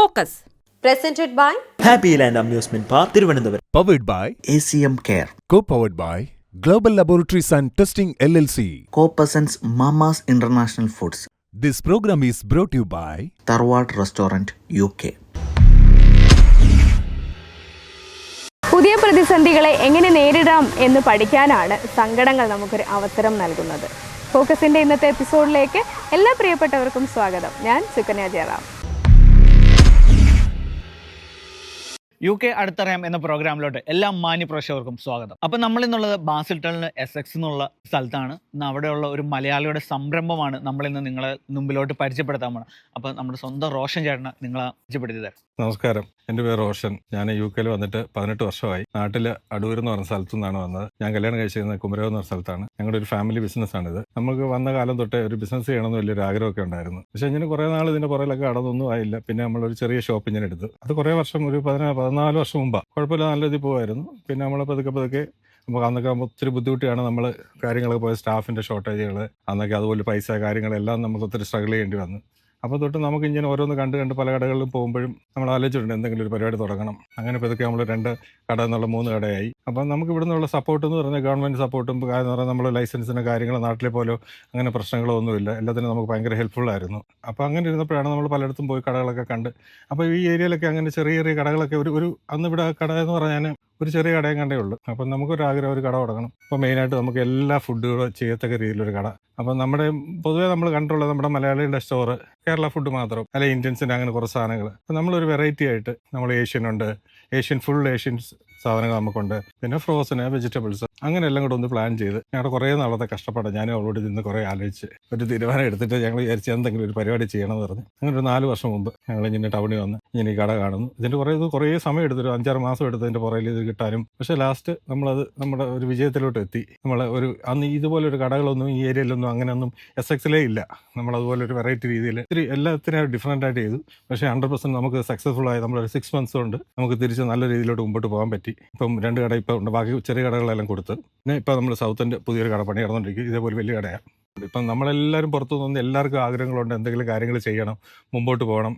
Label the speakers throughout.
Speaker 1: Focus.
Speaker 2: Presented by
Speaker 3: Happy Land Amusement Park, Thiruvananthapuram.
Speaker 4: Powered by
Speaker 5: ACM Care.
Speaker 4: Co-powered by Global Laboratories and Testing LLC.
Speaker 5: Co-presents Mama's International Foods.
Speaker 4: This program is brought to you by
Speaker 5: Tharwad Restaurant, UK.
Speaker 6: പുതിയ പ്രതിസന്ധികളെ എങ്ങനെ നേരിടാം എന്ന് പഠിക്കാനാണ് സങ്കടങ്ങൾ നമുക്കൊരു അവസരം നൽകുന്നത്. ഫോക്കസിൻ്റെ ഇന്നത്തെ എപ്പിസോഡിലേക്ക് എല്ലാ പ്രിയപ്പെട്ടവർക്കും സ്വാഗതം. ഞാൻ സുകന്യ ജയറാം.
Speaker 7: UK അടുത്തറിയാം എന്ന പ്രോഗ്രാമിലോട്ട് എല്ലാ മാന്യ പ്രേക്ഷകർക്കും സ്വാഗതം. അപ്പം നമ്മൾ ഇന്നുള്ളത് ബാസിൽ ടൗണിൽ SX എന്നുള്ള സ്ഥലത്താണ്. ഇന്ന് അവിടെയുള്ള ഒരു മലയാളിയുടെ സംരംഭമാണ് നമ്മളിന്ന് നിങ്ങളെ മുമ്പിലോട്ട് പരിചയപ്പെടുത്താൻ പോകണം. അപ്പം നമ്മുടെ സ്വന്തം റോഷൻ ചേട്ടനെ നിങ്ങളെ പരിചയപ്പെടുത്തി തരാം.
Speaker 8: നമസ്കാരം, എൻ്റെ പേര് റോഷൻ. ഞാൻ UK വന്നിട്ട് 18 വർഷമായി. നാട്ടിൽ അടൂർ എന്ന് പറഞ്ഞ സ്ഥലത്തു നിന്നാണ് വന്നത്. ഞാൻ കല്യാണം കഴിച്ചിരുന്നത് കുമരകം എന്ന് പറഞ്ഞ സ്ഥലത്താണ്. ഞങ്ങളുടെ ഒരു ഫാമിലി ബിസിനസ്സാണിത്. നമുക്ക് വന്ന കാലം തൊട്ടേ ഒരു ബിസിനസ് ചെയ്യണമെന്ന് വലിയൊരു ആഗ്രഹമൊക്കെ ഉണ്ടായിരുന്നു. പക്ഷേ ഇങ്ങനെ കുറേ നാൾ ഇതിൻ്റെ പുറകിലൊക്കെ അടന്നൊന്നും ആയില്ല. പിന്നെ നമ്മളൊരു ചെറിയ ഷോപ്പ് ഇങ്ങനെ എടുത്തു. അത് കുറേ വർഷം, ഒരു 14 വർഷം മുമ്പാണ്. കുഴപ്പമില്ല, നല്ല രീതിയിൽ പോകുമായിരുന്നു. പിന്നെ നമ്മൾ പതുക്കെ നമുക്ക് അന്നൊക്കെ ഒത്തിരി ബുദ്ധിമുട്ടിയാണ് നമ്മൾ കാര്യങ്ങളൊക്കെ പോയ സ്റ്റാഫിൻ്റെ ഷോർട്ടേജുകൾ, അന്നൊക്കെ അതുപോലെ പൈസ കാര്യങ്ങളെല്ലാം നമുക്ക് ഒത്തിരി സ്ട്രഗിൾ ചെയ്യേണ്ടി വന്നു. അപ്പോൾ തൊട്ട് നമുക്ക് ഇങ്ങനെ ഓരോന്ന് കണ്ട് പല കടകളിലും പോകുമ്പോഴും നമ്മൾ ആലോചിച്ചിട്ടുണ്ട് എന്തെങ്കിലും ഒരു പരിപാടി തുടങ്ങണം. അങ്ങനെ പതുക്കെ നമ്മൾ 2 കട എന്നുള്ള 3 കടയായി. അപ്പം നമുക്ക് ഇവിടെ നിന്നുള്ള സപ്പോർട്ട് എന്ന് പറഞ്ഞാൽ ഗവൺമെൻറ് സപ്പോർട്ടും എന്ന് പറഞ്ഞാൽ നമ്മൾ ലൈസൻസിൻ്റെ കാര്യങ്ങൾ നാട്ടിലെ പോലോ അങ്ങനെ പ്രശ്നങ്ങളോ ഒന്നുമില്ല. എല്ലാത്തിനും നമുക്ക് ഭയങ്കര ഹെൽപ്ഫുള്ളായിരുന്നു. അപ്പോൾ അങ്ങനെ ഇരുന്നപ്പോഴാണ് നമ്മൾ പലയിടത്തും പോയി കടകളൊക്കെ കണ്ട്. അപ്പോൾ ഈ ഏരിയയിലൊക്കെ അങ്ങനെ ചെറിയ ചെറിയ കടകളൊക്കെ ഒരു അന്ന് ഇവിടെ കട എന്ന് പറഞ്ഞാൽ ഒരു ചെറിയ കടയും കണ്ടേ ഉള്ളൂ. അപ്പം നമുക്കൊരാഗ്രഹം ഒരു കട തുടങ്ങണം. അപ്പോൾ മെയിനായിട്ട് നമുക്ക് എല്ലാ ഫുഡുകളും ചെയ്യത്തക്ക രീതിയിലൊരു കട. അപ്പം നമ്മുടെ പൊതുവേ നമ്മൾ കണ്ടിട്ടുള്ളത് നമ്മുടെ മലയാളികളുടെ സ്റ്റോറ് കേരള ഫുഡ് മാത്രം, അല്ലെ ഇന്ത്യൻസിൻ്റെ അങ്ങനെ കുറച്ച് സാധനങ്ങൾ. അപ്പം നമ്മളൊരു വെറൈറ്റി ആയിട്ട് നമ്മൾ ഫുൾ ഏഷ്യൻസ് സാധനങ്ങൾ നമുക്കുണ്ട്. പിന്നെ ഫ്രോസന്, വെജിറ്റബിൾസ്, അങ്ങനെ എല്ലാം കൂടെ ഒന്ന് പ്ലാൻ ചെയ്ത് ഞങ്ങളുടെ കുറേ നാളത്തെ കഷ്ടപ്പാട് ഞാൻ ഓൾറെഡി നിന്ന് കുറേ ആലോചിച്ച് ഒരു തീരുമാനം എടുത്തിട്ട് ഞങ്ങൾ വിചാരിച്ച് എന്തെങ്കിലും ഒരു പരിപാടി ചെയ്യണമെന്ന് പറഞ്ഞ് അങ്ങനെ ഒരു 4 വർഷം മുമ്പ് ഞങ്ങൾ ഇങ്ങനെ ടൗണിൽ വന്ന് ഇങ്ങനെ ഈ കട കാണുന്നു. ഇതിൻ്റെ കുറേ സമയം എടുത്തൊരു 5-6 മാസം എടുത്തതിൻ്റെ പുറകിൽ ഇത് കിട്ടാനും. പക്ഷേ ലാസ്റ്റ് നമ്മളത് നമ്മുടെ ഒരു വിജയത്തിലോട്ട് എത്തി. അന്ന് ഇതുപോലെ ഒരു കടകളൊന്നും ഈ ഏരിയയിലൊന്നും അങ്ങനെയൊന്നും SXലേ ഇല്ല. നമ്മളതുപോലെ ഒരു വെറൈറ്റി രീതിയിൽ ഇത്തിരി എല്ലാത്തിനും ഡിഫറൻ്റ് ആയിട്ട് ചെയ്തു. പക്ഷേ 100% നമുക്ക് സക്സസ്ഫുൾ ആയി. നമ്മളൊരു 6 months കൊണ്ട് നമുക്ക് തിരിച്ച് നല്ല രീതിയിലോട്ട് മുമ്പോട്ട് പോകാൻ പറ്റി. ഇപ്പം 2 കട ഇപ്പോൾ ഉണ്ട്. ബാക്കി ചെറിയ കടകളെല്ലാം കൊടുത്ത് പിന്നെ ഇപ്പോൾ നമ്മൾ സൗത്തിൻ്റെ പുതിയൊരു കട പണി നടന്നുകൊണ്ടിരിക്കും. ഇതേപോലെ വലിയ കടയാണ്. ഇപ്പം നമ്മളെല്ലാവരും പുറത്തു നിന്ന് എല്ലാവർക്കും ആഗ്രഹങ്ങളുണ്ട്, എന്തെങ്കിലും കാര്യങ്ങൾ ചെയ്യണം, മുമ്പോട്ട് പോകണം.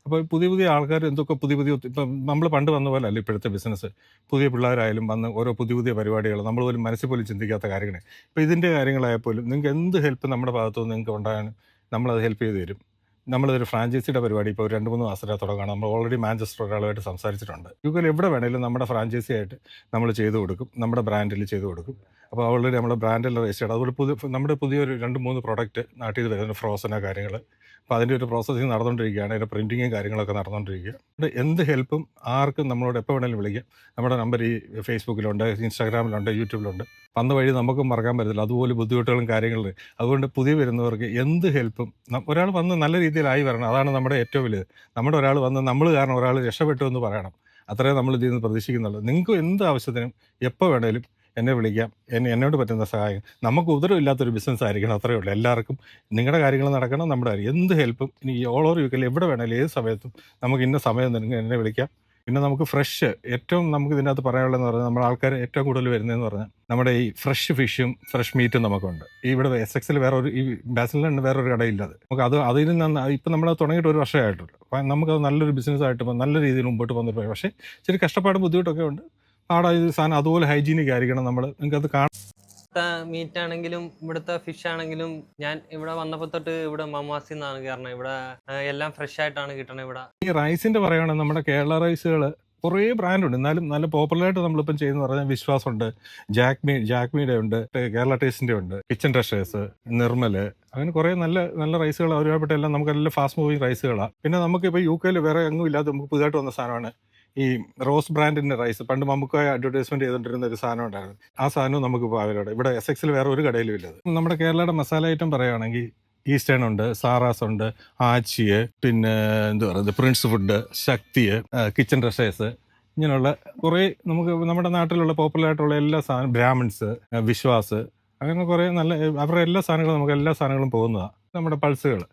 Speaker 8: അപ്പോൾ പുതിയ ആൾക്കാർ എന്തൊക്കെ പുതിയ ഇപ്പം നമ്മൾ പണ്ട് വന്ന പോലെ അല്ല ഇപ്പോഴത്തെ ബിസിനസ്. പുതിയ പിള്ളേരായാലും വന്ന് ഓരോ പുതിയ പരിപാടികൾ നമ്മൾ പോലും മനസ്സിൽ പോലും ചിന്തിക്കാത്ത കാര്യങ്ങൾ. ഇപ്പോൾ ഇതിൻ്റെ കാര്യങ്ങളായപ്പോലും നിങ്ങൾക്ക് എന്ത് ഹെൽപ്പ് നമ്മുടെ ഭാഗത്തുനിന്ന് നിങ്ങൾക്ക് ഉണ്ടാകാനും നമ്മളത് ഹെൽപ്പ് ചെയ്ത് തരും. നമ്മളൊരു ഫ്രാഞ്ചൈസിയുടെ പരിപാടി ഇപ്പോൾ 2-3 മാസത്തെ തുടങ്ങണം. നമ്മൾ ഓൾറെഡി മാഞ്ചസ്റ്റർ ഒരാളുമായിട്ട് സംസാരിച്ചിട്ടുണ്ട്. UK എവിടെ വേണമെങ്കിലും നമ്മുടെ ഫ്രാഞ്ചൈസി ആയിട്ട് നമ്മൾ ചെയ്തു കൊടുക്കും, നമ്മുടെ ബ്രാൻഡിൽ ചെയ്തു കൊടുക്കും. അപ്പോൾ ഓൾറെഡി നമ്മുടെ ബ്രാൻഡിൽ രജിസ്റ്റർ ചെയ്ത് അതുപോലെ നമ്മുടെ പുതിയൊരു 2-3 പ്രോഡക്റ്റ് നാട്ടിൽ നിന്ന് വരുന്ന ഫ്രോസന കാര്യങ്ങൾ. അപ്പോൾ അതിൻ്റെ ഒരു പ്രോസസ്സിങ് നടന്നുകൊണ്ടിരിക്കുകയാണ്. അതിൻ്റെ പ്രിൻറ്റിങ്ങും കാര്യങ്ങളൊക്കെ നടന്നുകൊണ്ടിരിക്കുക. എന്ത് ഹെൽപ്പും ആർക്കും നമ്മളോട് എപ്പോൾ വേണമെങ്കിലും വിളിക്കാം. നമ്മുടെ നമ്പർ ഈ ഫേസ്ബുക്കിലുണ്ട്, ഇൻസ്റ്റാഗ്രാമിലുണ്ട്, യൂട്യൂബിലുണ്ട്. വന്ന വഴി നമുക്കും മറക്കാൻ പറ്റത്തില്ല. അതുപോലെ ബുദ്ധിമുട്ടുകളും കാര്യങ്ങളും. അതുകൊണ്ട് പുതിയ വരുന്നവർക്ക് എന്ത് ഹെൽപ്പും ഒരാൾ വന്ന് നല്ല രീതിയിലായി വരണം. അതാണ് നമ്മുടെ ഏറ്റവും വലുത്. നമ്മുടെ ഒരാൾ വന്ന് നമ്മൾ കാരണം ഒരാൾ രക്ഷപ്പെട്ടു എന്ന് പറയണം. അത്രയും നമ്മൾ ഇതിൽ നിന്ന് പ്രതീക്ഷിക്കുന്നുള്ളൂ. നിങ്ങൾക്ക് എന്ത് ആവശ്യത്തിനും എപ്പോൾ വേണേലും എന്നെ വിളിക്കാം. എന്നോട് പറ്റുന്ന സഹായം. നമുക്ക് ഉദരവില്ലാത്തൊരു ബിസിനസ് ആയിരിക്കണം, അത്രയേ ഉള്ളൂ. എല്ലാവർക്കും നിങ്ങളുടെ കാര്യങ്ങൾ നടക്കണം, നമ്മുടെ കാര്യം എന്ത് ഹെൽപ്പും ഇനി ഓൾ ഓവർ UK എവിടെ വേണേലും ഏത് സമയത്തും നമുക്ക് ഇന്ന സമയം നിങ്ങൾ എന്നെ വിളിക്കാം. പിന്നെ നമുക്ക് ഫ്രഷ് ഏറ്റവും നമുക്ക് ഇതിനകത്ത് പറയാനുള്ളതെന്ന് പറഞ്ഞാൽ നമ്മുടെ ആൾക്കാർ ഏറ്റവും കൂടുതൽ വരുന്നതെന്ന് പറഞ്ഞാൽ നമ്മുടെ ഈ ഫ്രഷ് ഫിഷും ഫ്രഷ് മീറ്റും നമുക്കുണ്ട്. ഇവിടെ SXൽ ഈ ബാസിലാണ് വേറൊരു കടയില്ലത്. നമുക്ക് അതിൽ നിന്ന് ഇപ്പം നമ്മൾ തുടങ്ങിയിട്ട് 1 വർഷമായിട്ടുള്ളൂ. അപ്പം നമുക്കത് നല്ലൊരു ബിസിനസ്സായിട്ട് ഇപ്പം നല്ല രീതിയിൽ മുമ്പോട്ട് പോകുന്നത്. പക്ഷേ ഇച്ചിരി കഷ്ടപ്പാടും ബുദ്ധിമുട്ടൊക്കെ ഉണ്ട്. ഇത് സാധനം അതുപോലെ ഹൈജീനിക് ആയിരിക്കണം. നിങ്ങൾക്കത് കാണാം.
Speaker 9: മീറ്റ് ആണെങ്കിലും ഇവിടുത്തെ ഫിഷ് ആണെങ്കിലും ഞാൻ ഇവിടെ വന്നപ്പോൾ തൊട്ട് ഇവിടെ മമാസി എന്നാണ് കാരണം ഇവിടെ എല്ലാം ഫ്രഷ് ആയിട്ടാണ് കിട്ടണത്. ഇവിടെ
Speaker 8: ഈ റൈസിന്റെ പറയുകയാണെങ്കിൽ നമ്മുടെ കേരള റൈസുകൾ കുറേ ബ്രാൻഡുണ്ട്. എന്നാലും നല്ല പോപ്പുലറായിട്ട് നമ്മളിപ്പം ചെയ്യുന്ന പറഞ്ഞാൽ വിശ്വാസമുണ്ട്, ജാക്മിയുടെ ഉണ്ട്, കേരള ടേസ്റ്റിന്റെ ഉണ്ട്, കിച്ചൺ ട്രഷേഴ്സ്, നിർമ്മല്, അങ്ങനെ കുറേ നല്ല റൈസുകൾ ഒരുപാട് എല്ലാം നമുക്കെല്ലാം ഫാസ്റ്റ് മൂവിങ് റൈസുകളാണ്. പിന്നെ നമുക്കിപ്പോൾ UK വേറെ എങ്ങും ഇല്ലാതെ നമുക്ക് പുതുതായിട്ട് വന്ന സാധനമാണ് ഈ റോസ് ബ്രാൻഡിൻ്റെ റൈസ്. പണ്ട് നമുക്ക് അഡ്വർടൈസ്മെൻറ്റ് ചെയ്തുകൊണ്ടിരുന്ന ഒരു സാധനം ഉണ്ടായിരുന്നു. ആ സാധനവും നമുക്കിപ്പോൾ അവരുടെ ഇവിടെ SXൽ വേറെ ഒരു കടയിലും ഇല്ലത്. നമ്മുടെ കേരളയുടെ മസാല ഐറ്റം പറയുകയാണെങ്കിൽ ഈസ്റ്റേൺ ഉണ്ട്, സാറാസ് ഉണ്ട്, ആച്ചിയ്, പിന്നെ എന്താ പറയുന്നത് പ്രിൻസ് ഫുഡ്, ശക്തി, കിച്ചൺ ട്രഷേഴ്സ്, ഇങ്ങനെയുള്ള കുറേ നമുക്ക് നമ്മുടെ നാട്ടിലുള്ള പോപ്പുലറായിട്ടുള്ള എല്ലാ സാധനം, ബ്രാഹ്മിൺസ്, വിശ്വാസ്, അങ്ങനെ കുറേ നല്ല അവരുടെ എല്ലാ സാധനങ്ങളും നമുക്ക് എല്ലാ സാധനങ്ങളും പോകുന്നതാണ്. നമ്മുടെ പൾസുകൾ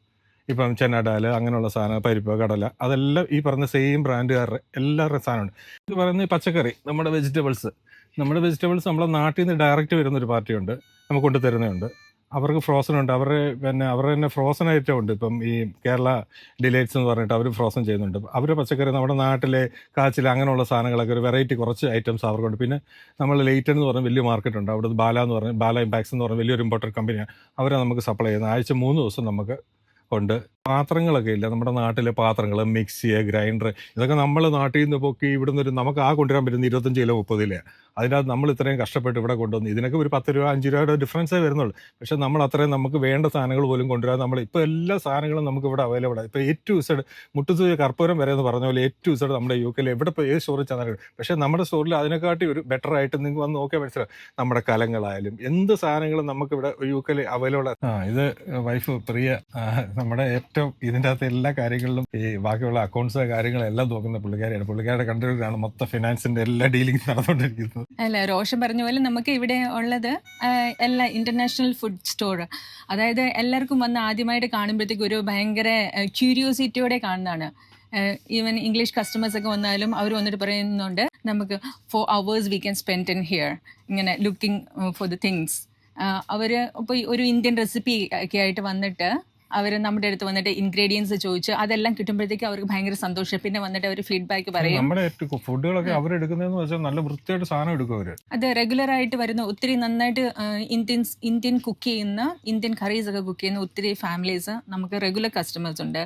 Speaker 8: ഇപ്പം ചെന്നഡാൽ അങ്ങനെയുള്ള സാധനം, പരിപ്പ്, കടല, അതെല്ലാം ഈ പറഞ്ഞ സെയിം ബ്രാൻഡുകാരുടെ എല്ലാവരുടെയും സാധനമുണ്ട്. ഇത് പറയുന്ന ഈ പച്ചക്കറി, നമ്മുടെ വെജിറ്റബിൾസ് നമ്മളെ നാട്ടിൽ നിന്ന് ഡയറക്റ്റ് വരുന്നൊരു പാർട്ടിയുണ്ട്, നമുക്ക് കൊണ്ടുതരുന്നുണ്ട്. അവർക്ക് ഫ്രോസൺ ഉണ്ട്. അവരുടെ തന്നെ ഫ്രോസൺ ഐറ്റം ഉണ്ട്. ഇപ്പം ഈ കേരള ഡിലൈറ്റ്സ് എന്ന് പറഞ്ഞിട്ട് അവർ ഫ്രോസൺ ചെയ്യുന്നുണ്ട്. അവരുടെ പച്ചക്കറി നമ്മുടെ നാട്ടിലെ കാച്ചിൽ അങ്ങനെയുള്ള സാധനങ്ങളൊക്കെ ഒരു വെറൈറ്റി കുറച്ച് ഐറ്റംസ് അവർക്കുണ്ട്. പിന്നെ നമ്മൾ ലെയ്റ്റൺ എന്ന് പറഞ്ഞ വലിയ മാർക്കറ്റ് ഉണ്ട്. അവിടെ ബാല ഇമ്പാക്സ് എന്ന് പറഞ്ഞ വലിയൊരു ഇമ്പോർട്ടൻറ്റ് കമ്പനിയാണ്. അവരെ നമുക്ക് സപ്ലൈ ചെയ്യുന്നത്. ആഴ്ച 3 ദിവസം നമുക്ക് ഉണ്ട്. പാത്രങ്ങളൊക്കെ ഇല്ല, നമ്മുടെ നാട്ടിലെ പാത്രങ്ങൾ, മിക്സി, ഗ്രൈൻഡർ, ഇതൊക്കെ നമ്മൾ നാട്ടിൽ നിന്ന് പൊക്കി ഇവിടുന്ന് നമുക്ക് കൊണ്ടുവരാൻ പറ്റുന്ന 25 കിലോ 30 കിലോ. അതിനകത്ത് നമ്മൾ ഇത്രയും കഷ്ടപ്പെട്ട് ഇവിടെ കൊണ്ടുവന്നു. ഇതിനൊക്കെ ഒരു 10 രൂപ 5 രൂപയുടെ ഡിഫറൻസേ വരുന്നുള്ളൂ. പക്ഷെ നമ്മൾ അത്രയും നമുക്ക് വേണ്ട സാധനങ്ങൾ പോലും കൊണ്ടുവരാൻ നമ്മൾ ഇപ്പോൾ എല്ലാ സാധനങ്ങളും നമുക്ക് ഇവിടെ അവൈലബിൾ ആണ്. ഇപ്പോൾ A to Z മുട്ടുസൂചി കർപ്പൂരം വരെ എന്ന് പറഞ്ഞ പോലെ A to Z നമ്മുടെ UK എവിടെ ഇപ്പോൾ ഏത് സ്റ്റോറിൽ ചെന്നാലും. പക്ഷേ നമ്മുടെ സ്റ്റോറിൽ അതിനെക്കാട്ടി ഒരു ബെറ്റർ ആയിട്ട് നിങ്ങൾക്ക് വന്ന് നോക്കിയാൽ മനസ്സിലാവും. നമ്മുടെ കലങ്ങളായാലും എന്ത് സാധനങ്ങളും നമുക്കിവിടെ UK അവൈലബിൾ ആണ്. ഇത് വൈഫ് പ്രിയ നമ്മുടെ ഏറ്റവും ഇതിൻ്റെ അകത്ത് എല്ലാ കാര്യങ്ങളിലും ഈ ബാക്കിയുള്ള അക്കൗണ്ട്സ് കാര്യങ്ങളെല്ലാം നോക്കുന്ന പുള്ളിക്കാരിയാണ്. പുള്ളിക്കാരുടെ കൺട്രോളിലാണ് മൊത്തം ഫിനാൻസിന്റെ എല്ലാ ഡീലിംഗ് നടന്നുകൊണ്ടിരിക്കുന്നത്.
Speaker 1: അല്ല, റോഷൻ പറഞ്ഞ പോലെ നമുക്ക് ഇവിടെ ഉള്ളത് എല്ലാ ഇന്റർനാഷണൽ ഫുഡ് സ്റ്റോർ. അതായത് എല്ലാവർക്കും വന്ന് ആദ്യമായിട്ട് കാണുമ്പോഴത്തേക്ക് ഒരു ഭയങ്കര ക്യൂരിയോസിറ്റിയോടെ കാണുന്നതാണ്. ഈവൻ ഇംഗ്ലീഷ് കസ്റ്റമേഴ്സ് ഒക്കെ വന്നാലും അവർ വന്നിട്ട് പറയുന്നുണ്ട് നമുക്ക് 4 hours we can spend in here ഇങ്ങനെ ലുക്കിംഗ് ഫോർ ദ തിങ്സ്. അവർ ഇപ്പോൾ ഒരു ഇന്ത്യൻ റെസിപ്പി ഒക്കെ ആയിട്ട് വന്നിട്ട് അവർ നമ്മുടെ അടുത്ത് വന്നിട്ട് ഇൻഗ്രീഡിയൻസ് ചോദിച്ച് അതെല്ലാം കിട്ടുമ്പോഴത്തേക്ക് അവർക്ക് ഭയങ്കര സന്തോഷം. പിന്നെ വന്നിട്ട് അവർ ഫീഡ്ബാക്ക് പറയും.
Speaker 8: നമ്മുടെ ഫുഡുകളൊക്കെ അവരെടുക്കുന്നതെന്ന് വെച്ചാൽ നല്ല വൃത്തിയായിട്ട് സാധനം എടുക്കും അവർ.
Speaker 1: അത് റെഗുലർ ആയിട്ട് വരുന്ന ഒത്തിരി നന്നായിട്ട് ഇന്ത്യൻ കുക്ക് ചെയ്യുന്ന ഇന്ത്യൻ കറീസ് ഒക്കെ കുക്ക് ചെയ്യുന്ന ഒത്തിരി ഫാമിലീസ് നമുക്ക് റെഗുലർ കസ്റ്റമേഴ്സ് ഉണ്ട്.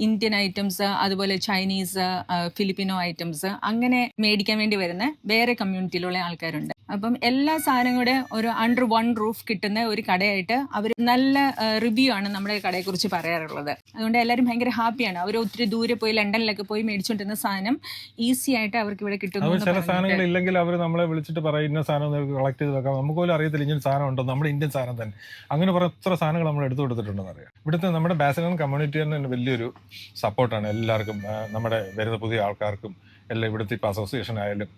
Speaker 1: ഇന്ത്യൻ ഐറ്റംസ്, അതുപോലെ ചൈനീസ്, ഫിലിപ്പിനോ ഐറ്റംസ് അങ്ങനെ മേടിക്കാൻ വേണ്ടി വരുന്ന വേറെ കമ്മ്യൂണിറ്റിയിലുള്ള ആൾക്കാരുണ്ട്. അപ്പം എല്ലാ സാധനങ്ങളുടെ ഒരു അണ്ടർ വൺ റൂഫ് കിട്ടുന്ന ഒരു കടയായിട്ട് അവർ നല്ല റിവ്യൂ ആണ് നമ്മുടെ കടയെക്കുറിച്ച് പറയാറുള്ളത്. അതുകൊണ്ട് എല്ലാവരും ഭയങ്കര ഹാപ്പിയാണ്. അവർ ഒത്തിരി ദൂരെ പോയി ലണ്ടനിലൊക്കെ പോയി മേടിച്ചുകൊണ്ടിരുന്ന സാധനം ഈസി ആയിട്ട് അവർക്ക് ഇവിടെ കിട്ടുന്നു.
Speaker 8: ചില സാധനങ്ങൾ ഇല്ലെങ്കിൽ അവർ നമ്മളെ വിളിച്ചിട്ട് പറയും ഇന്ന സാധനം കളക്ട് ചെയ്ത് വെക്കാം. നമുക്ക് പോലും അറിയത്തില്ല ഇങ്ങനെ സാധനം ഉണ്ടോ, നമ്മുടെ ഇന്ത്യൻ സാധനം തന്നെ. അങ്ങനെ പറഞ്ഞ എത്ര സാധനങ്ങൾ നമ്മൾ എടുത്തു കൊടുത്തിട്ടുണ്ടെന്ന് അറിയാം. ഇവിടുത്തെ നമ്മുടെ ബാസിലിയൻ കമ്മ്യൂണിറ്റി തന്നെ വലിയൊരു സപ്പോർട്ടാണ് എല്ലാവർക്കും. നമ്മുടെ വരുന്ന പുതിയ ആൾക്കാർക്കും എല്ലാം ഇവിടുത്തെ ഇപ്പോൾ അസോസിയേഷൻ ആയാലും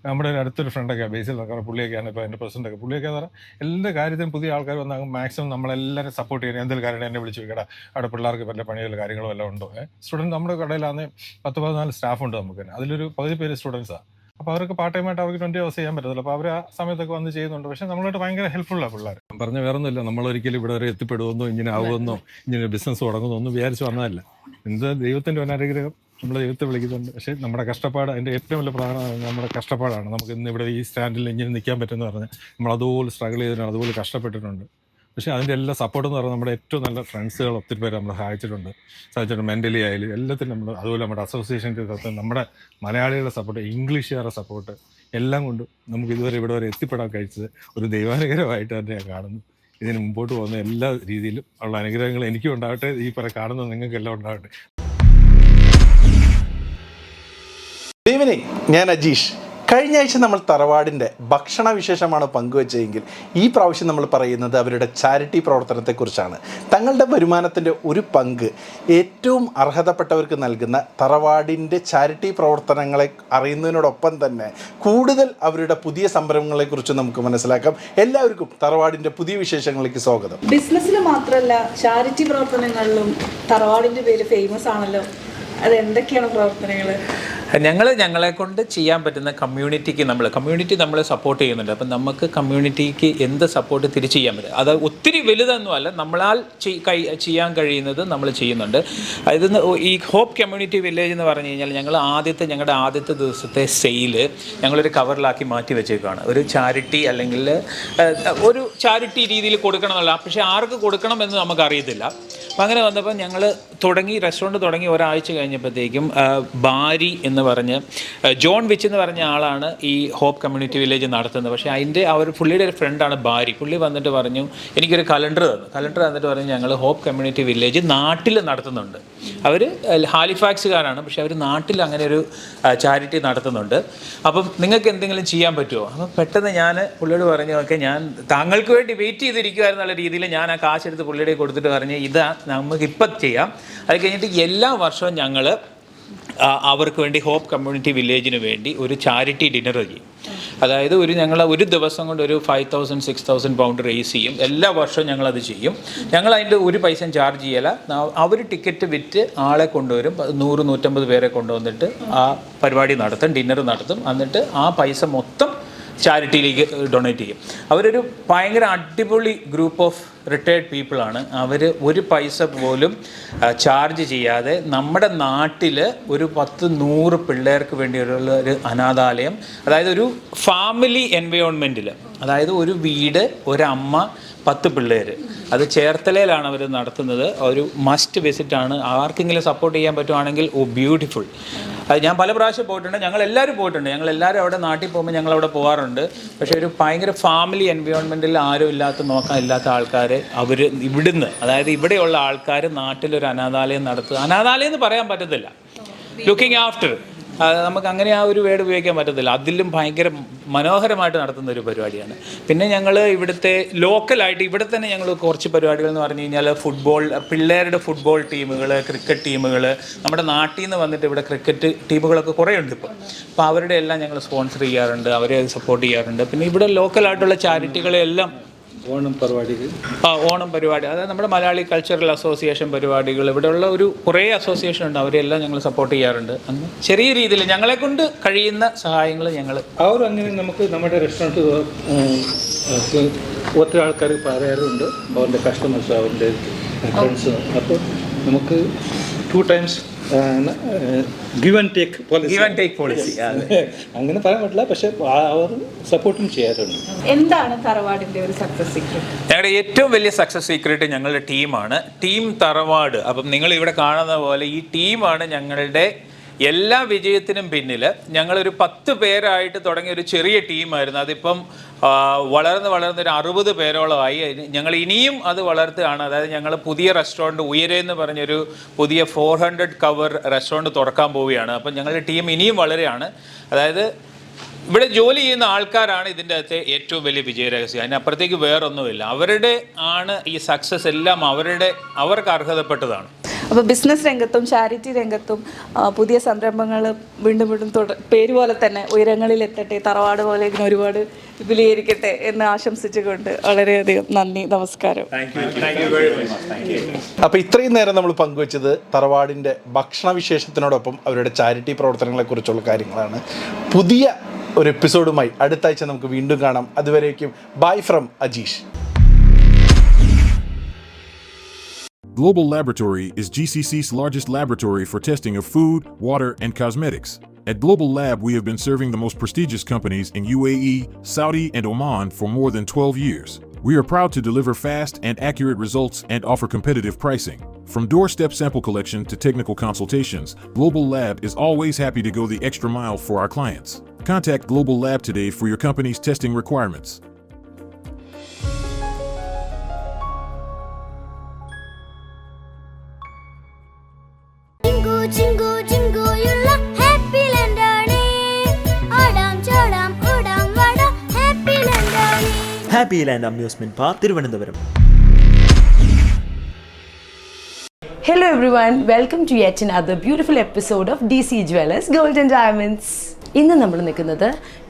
Speaker 8: നമ്മുടെ അടുത്തൊരു ഫ്രണ്ടൊക്കെ ബേസിൽ നോക്കാം, പുള്ളിയൊക്കെയാണ് ഇപ്പോൾ എൻ്റെ പ്രസിഡൻ്റൊക്കെ. പുള്ളിയൊക്കെ എന്ന് പറഞ്ഞാൽ എല്ലാ കാര്യത്തിനും പുതിയ ആൾക്കാർ വന്നാൽ മാക്സിമം നമ്മളെല്ലാവരും സപ്പോർട്ട് ചെയ്യാൻ എന്തെങ്കിലും കാര്യം എന്നെ വിളിച്ചു വെക്കടാ, അവിടെ പിള്ളേർക്ക് വല്ല പണികളും കാര്യങ്ങളും എല്ലാം ഉണ്ടോ. സ്റ്റുഡൻറ്റ് നമ്മുടെ കടയിലാണെങ്കിൽ 10-14 സ്റ്റാഫുണ്ട് നമുക്ക് തന്നെ. അതിലൊരു 10 പേര് സ്റ്റുഡൻസാണ്. അപ്പോൾ അവർക്ക് പാർട്ട് ടൈമായിട്ട് അവർക്ക് 20 hours ചെയ്യാൻ പറ്റത്തില്ല. അപ്പോൾ അവർ ആ സമയത്തൊക്കെ വന്ന് ചെയ്യുന്നുണ്ട്. പക്ഷേ നമ്മളായിട്ട് ഭയങ്കര ഹെൽപ്ഫുള്ളാണ് പിള്ളേർ. പറഞ്ഞ വേറൊന്നുമില്ല, നമ്മളൊരിക്കലും ഇവിടെ വരെ എത്തിപ്പെടുമെന്നോ ഇങ്ങനെ ആവുമെന്നോ ഇങ്ങനെ ബിസിനസ് തുടങ്ങുന്നോ ഒന്നും വിചാരിച്ച് വന്നതല്ല. എന്ത് ദൈവത്തിൻ്റെ ഒരു അനുഗ്രഹം നമ്മൾ ദൈവത്തെ വിളിക്കുന്നുണ്ട്. പക്ഷേ നമ്മുടെ കഷ്ടപ്പാട്, അതിൻ്റെ ഏറ്റവും വലിയ പ്രധാനം നമ്മുടെ കഷ്ടപ്പാടാണ്. നമുക്ക് ഇന്ന് ഇവിടെ ഈ സ്റ്റാൻഡിൽ ഇങ്ങനെ നിൽക്കാൻ പറ്റുമെന്ന് പറഞ്ഞാൽ നമ്മൾ അതുപോലെ സ്ട്രഗിൾ ചെയ്തിട്ടുണ്ട്, അതുപോലെ കഷ്ടപ്പെട്ടിട്ടുണ്ട്. പക്ഷേ അതിൻ്റെ എല്ലാ സപ്പോർട്ടെന്ന് പറഞ്ഞാൽ നമ്മുടെ ഏറ്റവും നല്ല ഫ്രണ്ട്സുകൾ ഒത്തിരി പേര് നമ്മളെ സഹായിച്ചിട്ടുണ്ട്. മെൻ്റലി ആയാലും എല്ലാത്തിനും നമ്മൾ, അതുപോലെ നമ്മുടെ അസോസിയേഷൻ്റെ സപ്പോർട്ട്, നമ്മുടെ മലയാളികളുടെ സപ്പോർട്ട്, ഇംഗ്ലീഷുകാരുടെ സപ്പോർട്ട് എല്ലാം കൊണ്ടും നമുക്ക് ഇതുവരെ ഇവിടെ വരെ എത്തിപ്പെടാൻ കഴിച്ചത് ഒരു ദൈവാനുഗ്രഹമായിട്ട് തന്നെയാണ് കാണുന്നു. ഇതിന് മുമ്പോട്ട് പോകുന്ന എല്ലാ രീതിയിലും ഉള്ള അനുഗ്രഹങ്ങൾ എനിക്കും ഉണ്ടാകട്ടെ, ഈ കാണുന്ന നിങ്ങൾക്കെല്ലാം ഉണ്ടാകട്ടെ.
Speaker 2: ഗുഡ് ഈവനിങ്, ഞാൻ അജീഷ്. കഴിഞ്ഞ ആഴ്ച നമ്മൾ തറവാടിൻ്റെ ഭക്ഷണ വിശേഷമാണ് പങ്കുവച്ചതെങ്കിൽ ഈ പ്രാവശ്യം നമ്മൾ പറയുന്നത് അവരുടെ ചാരിറ്റി പ്രവർത്തനത്തെക്കുറിച്ചാണ്. തങ്ങളുടെ വരുമാനത്തിൻ്റെ ഒരു പങ്ക് ഏറ്റവും അർഹതപ്പെട്ടവർക്ക് നൽകുന്ന തറവാടിൻ്റെ ചാരിറ്റി പ്രവർത്തനങ്ങളെ അറിയുന്നതിനോടൊപ്പം തന്നെ കൂടുതൽ അവരുടെ പുതിയ സംരംഭങ്ങളെക്കുറിച്ച് നമുക്ക് മനസ്സിലാക്കാം. എല്ലാവർക്കും തറവാടിൻ്റെ പുതിയ വിശേഷങ്ങളിലേക്ക് സ്വാഗതം.
Speaker 10: ബിസിനസ്സിൽ മാത്രമല്ല ചാരിറ്റി പ്രവർത്തനങ്ങളിലും തറവാടിൻ്റെ പേര് ഫേമസ് ആണല്ലോ. അത് എന്തൊക്കെയാണ് പ്രവർത്തനങ്ങൾ?
Speaker 11: ഞങ്ങളെ കൊണ്ട് ചെയ്യാൻ പറ്റുന്ന കമ്മ്യൂണിറ്റി നമ്മളെ സപ്പോർട്ട് ചെയ്യുന്നുണ്ട്. അപ്പം നമുക്ക് കമ്മ്യൂണിറ്റിക്ക് എന്ത് സപ്പോർട്ട് തിരിച്ച് ചെയ്യാൻ പറ്റും, അത് ഒത്തിരി വലുതൊന്നുമല്ല, നമ്മളാൽ ചെയ്യാൻ കഴിയുന്നത് നമ്മൾ ചെയ്യുന്നുണ്ട്. ഇത് ഈ ഹോപ്പ് കമ്മ്യൂണിറ്റി വില്ലേജ് എന്ന് പറഞ്ഞു കഴിഞ്ഞാൽ ഞങ്ങളുടെ ആദ്യത്തെ ദിവസത്തെ സെയില് ഞങ്ങളൊരു കവറിലാക്കി മാറ്റി വെച്ചേക്കാണ്. ഒരു ചാരിറ്റി അല്ലെങ്കിൽ ഒരു ചാരിറ്റി രീതിയിൽ കൊടുക്കണം എന്നുള്ള, പക്ഷേ ആർക്ക് കൊടുക്കണമെന്ന് നമുക്കറിയത്തില്ല. അപ്പം അങ്ങനെ വന്നപ്പോൾ ഞങ്ങൾ റെസ്റ്റോറൻറ്റ് തുടങ്ങി ഒരാഴ്ച കഴിഞ്ഞപ്പോഴത്തേക്കും ബാരി എന്ന് പറഞ്ഞ് ജോൺ വിച്ച് എന്ന് പറഞ്ഞ ആളാണ് ഈ ഹോപ്പ് കമ്മ്യൂണിറ്റി വില്ലേജ് നടത്തുന്നത്. പക്ഷേ അതിൻ്റെ പുള്ളിയുടെ ഒരു ഫ്രണ്ടാണ് ബാരി. പുള്ളി വന്നിട്ട് പറഞ്ഞു, എനിക്കൊരു കലണ്ടർ തന്നിട്ട് പറഞ്ഞു ഞങ്ങൾ ഹോപ്പ് കമ്മ്യൂണിറ്റി വില്ലേജ് നാട്ടിൽ നടത്തുന്നുണ്ട്. അവർ ഹാലിഫാക്സുകാരാണ്, പക്ഷേ അവർ നാട്ടിൽ അങ്ങനെ ഒരു ചാരിറ്റി നടത്തുന്നുണ്ട്. അപ്പം നിങ്ങൾക്ക് എന്തെങ്കിലും ചെയ്യാൻ പറ്റുമോ? അപ്പം പെട്ടെന്ന് ഞാൻ പുള്ളിയോട് പറഞ്ഞു, ഓക്കെ, ഞാൻ താങ്കൾക്ക് വേണ്ടി വെയിറ്റ് ചെയ്തിരിക്കുവാന്നുള്ള രീതിയിൽ ഞാൻ ആ കാശെടുത്ത് പുള്ളിയുടെ കൊടുത്തിട്ട് പറഞ്ഞു, ഇതാ നമുക്കിപ്പം ചെയ്യാം. അത് കഴിഞ്ഞിട്ട് എല്ലാ വർഷവും ഞങ്ങൾ അവർക്ക് വേണ്ടി ഹോപ്പ് കമ്മ്യൂണിറ്റി വില്ലേജിന് വേണ്ടി ഒരു ചാരിറ്റി ഡിന്നർ ചെയ്യും. അതായത് ഞങ്ങൾ ഒരു ദിവസം കൊണ്ട് ഒരു 5,000-6,000 pound റേസ് ചെയ്യും. എല്ലാ വർഷവും ഞങ്ങളത് ചെയ്യും. ഞങ്ങൾ അതിൻ്റെ ഒരു പൈസ ചാർജ് ചെയ്യല. അവർ ടിക്കറ്റ് വിറ്റ് ആളെ കൊണ്ടുവരും. 100-150 പേരെ കൊണ്ടുവന്നിട്ട് ആ പരിപാടി നടത്തും, ഡിന്നർ നടത്തും. എന്നിട്ട് ആ പൈസ മൊത്തം ചാരിറ്റിയിലേക്ക് ഡൊണേറ്റ് ചെയ്യും. അവരൊരു ഭയങ്കര അടിപൊളി ഗ്രൂപ്പ് ഓഫ് റിട്ടയർഡ് പീപ്പിളാണ്. അവർ ഒരു പൈസ പോലും ചാർജ് ചെയ്യാതെ നമ്മുടെ നാട്ടിൽ ഒരു 10-100 പിള്ളേർക്ക് വേണ്ടിയുള്ള ഒരു അനാഥാലയം, അതായത് ഒരു ഫാമിലി എൻവയോൺമെൻറ്റിൽ, അതായത് ഒരു വീട്, ഒരമ്മ, 10 പിള്ളേർ, അത് ചേർത്തലയിലാണ് അവർ നടത്തുന്നത്. ഒരു മസ്റ്റ് വിസിറ്റാണ്. ആർക്കെങ്കിലും സപ്പോർട്ട് ചെയ്യാൻ പറ്റുവാണെങ്കിൽ ബ്യൂട്ടിഫുൾ. അത് ഞാൻ പല പ്രാവശ്യം പോയിട്ടുണ്ട്, ഞങ്ങളെല്ലാവരും പോയിട്ടുണ്ട്, ഞങ്ങളെല്ലാവരും അവിടെ നാട്ടിൽ പോകുമ്പോൾ ഞങ്ങളവിടെ പോകാറുണ്ട്. പക്ഷേ ഒരു ഭയങ്കര ഫാമിലി എൻവയോൺമെൻറ്റിൽ ആരും ഇല്ലാത്ത, നോക്കാൻ ഇല്ലാത്ത ആൾക്കാർ അവർ ഇവിടുന്ന്, അതായത് ഇവിടെയുള്ള ആൾക്കാർ നാട്ടിലൊരു അനാഥാലയം നടത്തുക. അനാഥാലയം എന്ന് പറയാൻ പറ്റത്തില്ല, ലുക്കിംഗ് ആഫ്റ്റർ, നമുക്ക് അങ്ങനെ ആ ഒരു വേർഡ് ഉപയോഗിക്കാൻ പറ്റത്തില്ല. അതിലും ഭയങ്കര മനോഹരമായിട്ട് നടത്തുന്ന ഒരു പരിപാടിയാണ്. പിന്നെ ഞങ്ങൾ ഇവിടുത്തെ ലോക്കലായിട്ട് ഇവിടെ തന്നെ ഞങ്ങൾ കുറച്ച് പരിപാടികൾ എന്ന് പറഞ്ഞു കഴിഞ്ഞാൽ ഫുട്ബോൾ, പിള്ളേരുടെ ഫുട്ബോൾ ടീമുകൾ, ക്രിക്കറ്റ് ടീമുകൾ, നമ്മുടെ നാട്ടിൽ നിന്ന് വന്നിട്ട് ഇവിടെ ക്രിക്കറ്റ് ടീമുകളൊക്കെ കുറേ ഉണ്ട് ഇപ്പോൾ. അപ്പോൾ അവരുടെ എല്ലാം ഞങ്ങൾ സ്പോൺസർ ചെയ്യാറുണ്ട്, അവരെ സപ്പോർട്ട് ചെയ്യാറുണ്ട്. പിന്നെ ഇവിടെ ലോക്കലായിട്ടുള്ള ചാരിറ്റികളെല്ലാം ഓണം പരിപാടി, അതായത് നമ്മുടെ മലയാളി കൾച്ചറൽ അസോസിയേഷൻ പരിപാടികൾ, ഇവിടെയുള്ള ഒരു കുറേ അസോസിയേഷൻ ഉണ്ട്, അവരെല്ലാം ഞങ്ങൾ സപ്പോർട്ട് ചെയ്യാറുണ്ട്. അങ്ങനെ ചെറിയ രീതിയിൽ ഞങ്ങളെ കൊണ്ട് കഴിയുന്ന സഹായങ്ങൾ ഞങ്ങൾ
Speaker 12: അങ്ങനെ നമുക്ക് നമ്മുടെ റെസ്റ്റോറൻറ്റ് ഒത്തിരി ആൾക്കാർ പറയാറുണ്ട്, അവരുടെ കസ്റ്റമേഴ്സ്, അവരുടെ ഫ്രണ്ട്സ്. അപ്പോൾ നമുക്ക് 2 times give and take policy അങ്ങനെ പറയാൻ പറ്റില്ല, പക്ഷെ അവർ സപ്പോർട്ടും ചെയ്യാറുണ്ട്.
Speaker 10: എന്താണ് തറവാടിന്റെ ഒരു സക്സസ് സീക്രട്ട്?
Speaker 11: ഞങ്ങളുടെ ഏറ്റവും വലിയ സക്സസ് സീക്രട്ട് ഞങ്ങളുടെ ടീമാണ്, ടീം തറവാട്. അപ്പം നിങ്ങൾ ഇവിടെ കാണുന്ന പോലെ ഈ ടീമാണ് ഞങ്ങളുടെ എല്ലാ വിജയത്തിനും പിന്നിൽ. ഞങ്ങളൊരു 10 പേരായിട്ട് തുടങ്ങിയ ഒരു ചെറിയ ടീമായിരുന്നു, അതിപ്പം വളർന്ന് ഒരു 60 പേരോളമായി. ഞങ്ങൾ ഇനിയും അത് വളർത്തുകയാണ്. അതായത് ഞങ്ങൾ പുതിയ റെസ്റ്റോറൻറ്റ് ഉയരെ എന്ന് പറഞ്ഞൊരു പുതിയ 400 കവർ റെസ്റ്റോറൻറ്റ് തുറക്കാൻ പോവുകയാണ്. അപ്പം ഞങ്ങളുടെ ടീം ഇനിയും വളരെയാണ്. അതായത് ഇവിടെ ജോലി ചെയ്യുന്ന ആൾക്കാരാണ് ഇതിൻ്റെ അകത്തെ ഏറ്റവും വലിയ വിജയരഹസ്യം, അതിനപ്പുറത്തേക്ക് വേറൊന്നുമില്ല. അവരുടെ ആണ് ഈ സക്സസ് എല്ലാം അവർക്ക് അർഹതപ്പെട്ടതാണ്.
Speaker 10: അപ്പോൾ ബിസിനസ് രംഗത്തും ചാരിറ്റി രംഗത്തും പുതിയ സംരംഭങ്ങൾ വീണ്ടും പേര് പോലെ തന്നെ ഉയരങ്ങളിലെത്തട്ടെ, തറവാട് പോലെ ഇതിന് ഒരുപാട് വിപുലീകരിക്കട്ടെ എന്ന് ആശംസിച്ചുകൊണ്ട് വളരെയധികം നന്ദി, നമസ്കാരം.
Speaker 2: അപ്പോൾ ഇത്രയും നേരം നമ്മൾ പങ്കുവച്ചത് തറവാടിൻ്റെ ഭക്ഷണവിശേഷത്തിനോടൊപ്പം അവരുടെ ചാരിറ്റി പ്രവർത്തനങ്ങളെക്കുറിച്ചുള്ള കാര്യങ്ങളാണ്. പുതിയ ഒരു എപ്പിസോഡുമായി അടുത്ത ആഴ്ച നമുക്ക് വീണ്ടും കാണാം. അതുവരേക്കും bye from Ajeesh.
Speaker 4: Global Laboratory is GCC's largest laboratory for testing of food, water, and cosmetics. At Global Lab, we have been serving the most prestigious companies in UAE, Saudi, and Oman for more than 12 years. We are proud to deliver fast and accurate results and offer competitive pricing. From doorstep sample collection to technical consultations, Global Lab is always happy to go the extra mile for our clients. Contact Global Lab today for your company's testing requirements.
Speaker 3: Happy land amusement park Thiruvananthapuram.
Speaker 6: Hello everyone, welcome to yet another beautiful episode of DC Jewellers Gold and Diamonds. ഇന്ന് നമ്മൾ നിൽക്കുന്നത്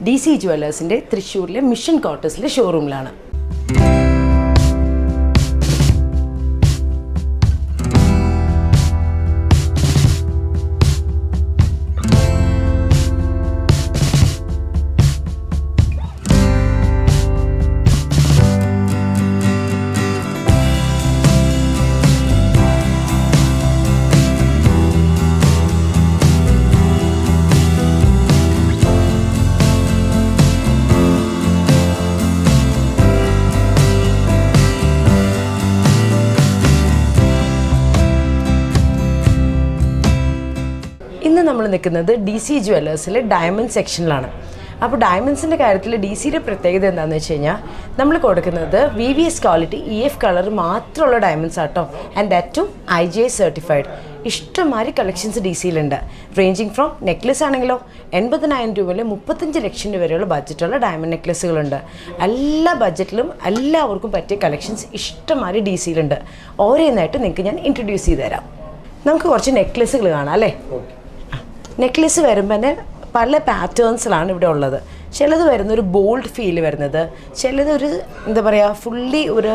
Speaker 6: DC Jewellersന്റെ തൃശ്ശൂരിലെ mission ക്വാർട്ടേഴ്സിലെ ഷോറൂമിലാണ്. ഇന്ന് നമ്മൾ നിൽക്കുന്നത് DC ജുവല്ലേഴ്സിലെ diamond സെക്ഷനിലാണ്. അപ്പോൾ ഡയമണ്ട്സിൻ്റെ കാര്യത്തിൽ DCയുടെ പ്രത്യേകത എന്താണെന്ന് വെച്ച് കഴിഞ്ഞാൽ നമ്മൾ കൊടുക്കുന്നത് VVS ക്വാളിറ്റി EF കളർ മാത്രമുള്ള ഡയമണ്ട്സ് ആട്ടോ, and that too IGI certified. ഇഷ്ടംമാതിരി കളക്ഷൻസ് DCയിലുണ്ട്. റേഞ്ചിങ് ഫ്രോം നെക്ലസ് ആണെങ്കിലോ 80,000 രൂപയിൽ 35 ലക്ഷം രൂപ വരെയുള്ള ബഡ്ജറ്റുള്ള ഡയമണ്ട് നെക്ലസുകളുണ്ട്. എല്ലാ ബഡ്ജറ്റിലും എല്ലാവർക്കും പറ്റിയ കളക്ഷൻസ് ഇഷ്ടംമാതിരി DCയിലുണ്ട്. ഓരോന്നായിട്ട് നിങ്ങൾക്ക് ഞാൻ ഇൻട്രൊഡ്യൂസ് ചെയ്ത് തരാം. നമുക്ക് കുറച്ച് നെക്ലസുകൾ കാണാം അല്ലേ. നെക്ലസ് വരുമ്പോൾ തന്നെ പല പാറ്റേൺസിലാണ് ഇവിടെ ഉള്ളത്. ചിലത് വരുന്നൊരു ബോൾഡ് ഫീൽ വരുന്നത്, ചിലതൊരു എന്താ പറയുക ഫുള്ളി ഒരു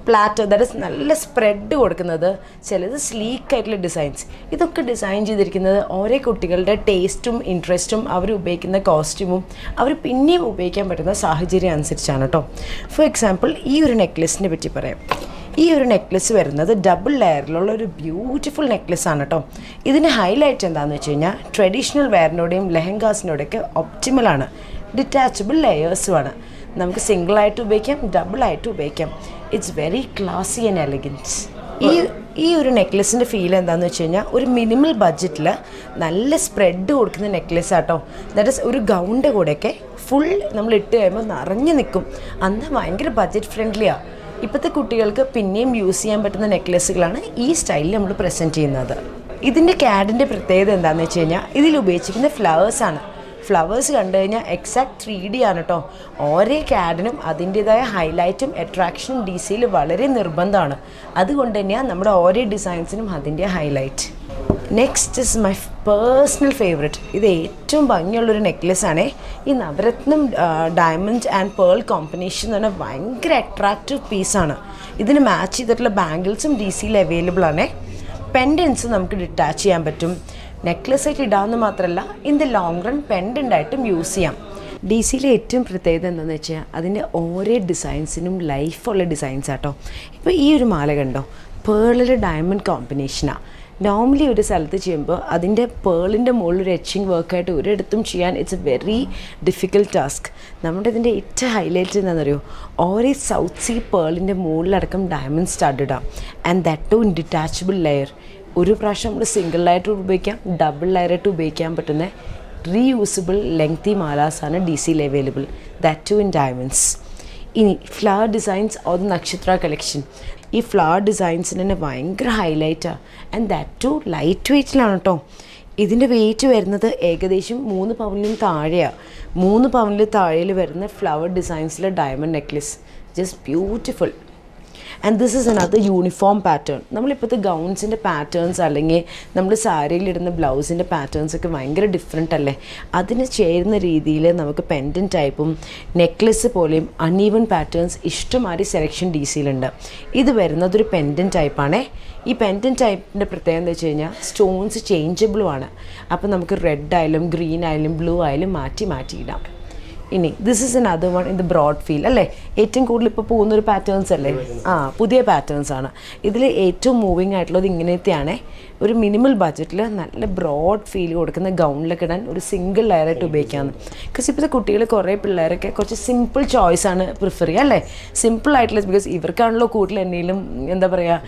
Speaker 6: പ്ലാറ്റർ ദാറ്റ് ഇസ് നല്ല സ്പ്രെഡ് കൊടുക്കുന്നത്, ചിലത് സ്ലീക്കായിട്ടുള്ള ഡിസൈൻസ്. ഇതൊക്കെ ഡിസൈൻ ചെയ്തിരിക്കുന്നത് ഓരോ കുട്ടികളുടെ ടേസ്റ്റും ഇൻട്രസ്റ്റും അവർ ഉപയോഗിക്കുന്ന കോസ്റ്റ്യൂമും അവർ പിന്നെയും ഉപയോഗിക്കാൻ പറ്റുന്ന സാഹചര്യം അനുസരിച്ചാണ് കേട്ടോ. ഫോർ എക്സാമ്പിൾ ഈ ഒരു നെക്ലസിനെ പറ്റി പറയാം.
Speaker 13: ഈ ഒരു നെക്ലസ് വരുന്നത് ഡബിൾ ലെയറിലുള്ള ഒരു ബ്യൂട്ടിഫുൾ നെക്ലസ് ആണ് കേട്ടോ. ഇതിൻ്റെ ഹൈലൈറ്റ് എന്താണെന്ന് വെച്ച് കഴിഞ്ഞാൽ ട്രഡീഷണൽ വെയറിനോടെയും ലെഹങ്കാസിനോടെയൊക്കെ ഒപ്റ്റിമലാണ്. ഡിറ്റാച്ചബിൾ ലെയേഴ്സുമാണ്. നമുക്ക് സിംഗിളായിട്ട് ഉപയോഗിക്കാം, ഡബിളായിട്ട് ഉപയോഗിക്കാം. It's very ക്ലാസി and elegance. ഈ ഒരു നെക്ലസിൻ്റെ ഫീൽ എന്താണെന്ന് വെച്ച് കഴിഞ്ഞാൽ ഒരു മിനിമൽ ബഡ്ജറ്റിൽ നല്ല സ്പ്രെഡ് കൊടുക്കുന്ന നെക്ലസ് ആട്ടോ. ദാറ്റ് ഇസ് ഒരു ഗൗണിൻ്റെ കൂടെയൊക്കെ ഫുൾ നമ്മൾ ഇട്ട് കഴിയുമ്പോൾ നിറഞ്ഞു നിൽക്കും. അന്ന് ഭയങ്കര ബഡ്ജറ്റ് ഫ്രണ്ട്ലിയാണ്. ഇപ്പോഴത്തെ കുട്ടികൾക്ക് പിന്നെയും യൂസ് ചെയ്യാൻ പറ്റുന്ന നെക്ലസുകളാണ് ഈ സ്റ്റൈലിൽ നമ്മൾ പ്രസൻറ്റ് ചെയ്യുന്നത്. ഇതിൻ്റെ ക്യാഡിൻ്റെ പ്രത്യേകത എന്താണെന്ന് വെച്ച് കഴിഞ്ഞാൽ ഇതിൽ ഉപയോഗിച്ചിരിക്കുന്ന ഫ്ലവേഴ്സാണ്. ഫ്ലവേഴ്സ് കണ്ടു കഴിഞ്ഞാൽ എക്സാക്ട് 3D ആണ് കേട്ടോ. ഓരോ ക്യാഡിനും അതിൻ്റേതായ ഹൈലൈറ്റും അട്രാക്ഷനും ഡി സിയിൽ വളരെ നിർബന്ധമാണ്. അതുകൊണ്ട് തന്നെയാണ് നമ്മുടെ ഓരോ ഡിസൈൻസിനും അതിൻ്റെ highlight. Next is my personal favourite. ഇത് ഏറ്റവും ഭംഗിയുള്ളൊരു നെക്ലസ്സാണേ. ഈ നവരത്നം ഡയമണ്ട് ആൻഡ് പേൾ കോമ്പിനേഷൻ എന്ന് പറഞ്ഞാൽ ഭയങ്കര അട്രാക്റ്റീവ് പീസാണ്. ഇതിന് മാച്ച് ചെയ്തിട്ടുള്ള ബാംഗിൾസും ഡി സിയിൽ അവൈലബിൾ ആണേ. പെൻഡൻസ് നമുക്ക് ഡിറ്റാച്ച് ചെയ്യാൻ പറ്റും. നെക്ലസ് ആയിട്ട് ഇടാമെന്ന് മാത്രമല്ല ഇൻ ദ ലോങ് റൺ പെൻഡൻ്റായിട്ടും യൂസ് ചെയ്യാം. ഡി സിയിലെ ഏറ്റവും പ്രത്യേകത എന്താണെന്ന് വെച്ചാൽ അതിൻ്റെ ഓരോ ഡിസൈൻസിനും ലൈഫുള്ള ഡിസൈൻസ് ആട്ടോ. ഇപ്പോൾ ഈ ഒരു മാല കണ്ടോ, പേളിൽ ഡയമണ്ട് കോമ്പിനേഷനാണ്. നോർമലി ഒരു സ്ഥലത്ത് ചെയ്യുമ്പോൾ അതിൻ്റെ പേളിൻ്റെ മുകളിൽ ഒരു എച്ചിങ് വർക്കായിട്ട് ഒരിടത്തും ചെയ്യാൻ it's a very difficult task. നമ്മുടെ ഇതിൻ്റെ ഏറ്റവും ഹൈലൈറ്റ് എന്താണെന്നറിയോ, ഓരോ സൗത്ത് സീ പേളിൻ്റെ മുകളിലടക്കം ഡയമണ്ട് സ്റ്റഡഡാണ്. And that too in detachable layer. ഒരു പ്രാവശ്യം നമ്മൾ സിംഗിളായിട്ട് ഉപയോഗിക്കാം, ഡബിൾ ലെയറായിട്ട് ഉപയോഗിക്കാൻ പറ്റുന്ന റീയൂസബിൾ ലെങ്തി മാലാസാണ് ഡി സിയിൽ available. That too in diamonds. ഇനി flower designs or Nakshatra collection. ഈ ഫ്ലവർ ഡിസൈൻസിന് തന്നെ ഭയങ്കര ഹൈലൈറ്റാണ്. ആൻഡ് ദാറ്റ് ടു ലൈറ്റ് വെയ്റ്റിലാണ് കേട്ടോ. ഇതിൻ്റെ വെയിറ്റ് വരുന്നത് ഏകദേശം 3 പവനിലും താഴെയാണ്. 3 പവനിൽ താഴെയിൽ വരുന്ന ഫ്ലവർ ഡിസൈൻസിലെ diamond necklace just beautiful. And this is another uniform pattern. നമ്മളിപ്പോഴത്തെ ഗൗൺസിൻ്റെ പാറ്റേൺസ് അല്ലെങ്കിൽ നമ്മൾ സാരിയിലിടുന്ന ബ്ലൗസിൻ്റെ പാറ്റേൺസൊക്കെ ഭയങ്കര ഡിഫറെൻ്റ് അല്ലേ. അതിന് ചേരുന്ന രീതിയിൽ നമുക്ക് പെൻഡൻ ടൈപ്പും നെക്ലസ് പോലെയും അൺഈവൻ പാറ്റേൺസ് ഇഷ്ടമാതിരി സെലക്ഷൻ ഡി സിയിലുണ്ട്. ഇത് വരുന്നതൊരു പെൻഡൻ ടൈപ്പാണേ. ഈ പെൻഡൻ ടൈപ്പിൻ്റെ പ്രത്യേകത എന്താ വെച്ച് കഴിഞ്ഞാൽ സ്റ്റോൺസ് ചേഞ്ചബിളും ആണ്. അപ്പോൾ നമുക്ക് റെഡ് ആയാലും ഗ്രീൻ ആയാലും ബ്ലൂ ആയാലും മാറ്റി ഇടാം. ഇനി this is another one in the broad feel അല്ലേ. ഏറ്റവും കൂടുതൽ ഇപ്പോൾ പോകുന്നൊരു പാറ്റേൺസ് അല്ലേ, പുതിയ പാറ്റേൺസ് ആണ്. ഇതിൽ ഏറ്റവും മൂവിങ് ആയിട്ടുള്ളത് ഇങ്ങനത്തെയാണേ. ഒരു മിനിമൽ ബഡ്ജറ്റിൽ നല്ല ബ്രോഡ് ഫീൽ കൊടുക്കുന്ന ഗൗണിലൊക്കെ ഇടാൻ ഒരു സിംഗിൾ ലെയറായിട്ട് ഉപയോഗിക്കാമെന്ന്. ബിക്കോസ് ഇപ്പോഴത്തെ കുട്ടികൾ കുറേ പിള്ളേരൊക്കെ കുറച്ച് സിമ്പിൾ ചോയ്സാണ് പ്രിഫർ ചെയ്യുക അല്ലേ. സിമ്പിളായിട്ടുള്ള, ബിക്കോസ് ഇവർക്കാണല്ലോ കൂടുതൽ എന്തെങ്കിലും എന്താ പറയുക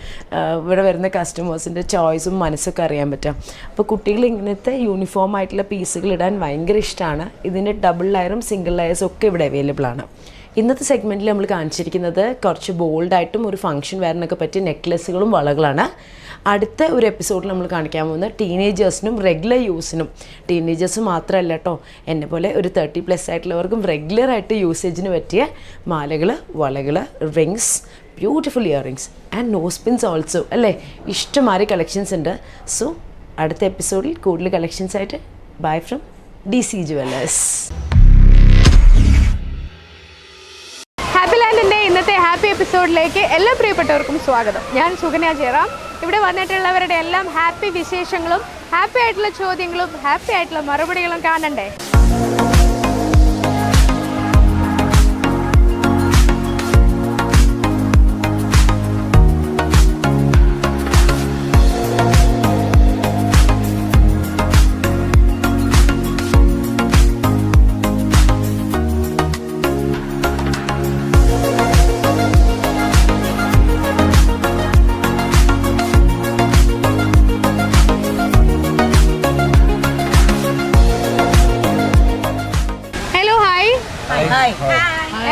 Speaker 13: ഇവിടെ വരുന്ന കസ്റ്റമേഴ്സിൻ്റെ ചോയ്സും മനസ്സൊക്കെ അറിയാൻ പറ്റുക. അപ്പോൾ കുട്ടികൾ ഇങ്ങനത്തെ യൂണിഫോം ആയിട്ടുള്ള പീസുകൾ ഇടാൻ ഭയങ്കര ഇഷ്ടമാണ്. ഇതിൻ്റെ ഡബിൾ ലെയറും സിംഗിൾ ലെയേഴ്സും ഒക്കെ ഇവിടെ അവൈലബിൾ ആണ്. ഇന്നത്തെ സെഗ്മെൻറ്റിൽ നമ്മൾ കാണിച്ചിരിക്കുന്നത് കുറച്ച് ബോൾഡായിട്ടും ഒരു ഫംഗ്ഷൻ വെയറിനൊക്കെ പറ്റിയ നെക്ലസുകളും വളകളാണ്. അടുത്ത ഒരു എപ്പിസോഡിൽ നമ്മൾ കാണിക്കാൻ പോകുന്നത് ടീനേജേഴ്സിനും റെഗുലർ യൂസിനും. ടീനേജേഴ്സ് മാത്രമല്ല കേട്ടോ, എന്നെ പോലെ ഒരു 30+ ആയിട്ടുള്ളവർക്കും റെഗുലറായിട്ട് യൂസേജിന് പറ്റിയ മാലകൾ, വളകൾ, rings, beautiful earrings and nose pins also അല്ലേ. ഇഷ്ടംമാതിരി കളക്ഷൻസ് ഉണ്ട്. സോ അടുത്ത എപ്പിസോഡിൽ കൂടുതൽ കളക്ഷൻസ് ആയിട്ട് by from DC Jewellers.
Speaker 6: Happy ലാൻഡിൻ്റെ ഇന്നത്തെ ഹാപ്പി എപ്പിസോഡിലേക്ക് എല്ലാ പ്രിയപ്പെട്ടവർക്കും സ്വാഗതം. ഞാൻ സുകന്യ ജയറാം. ഇവിടെ വന്നിട്ടുള്ളവരുടെ എല്ലാം ഹാപ്പി വിശേഷങ്ങളും ഹാപ്പി ആയിട്ടുള്ള ചോദ്യങ്ങളും ഹാപ്പി ആയിട്ടുള്ള മറുപടികളും കാണണ്ടേ.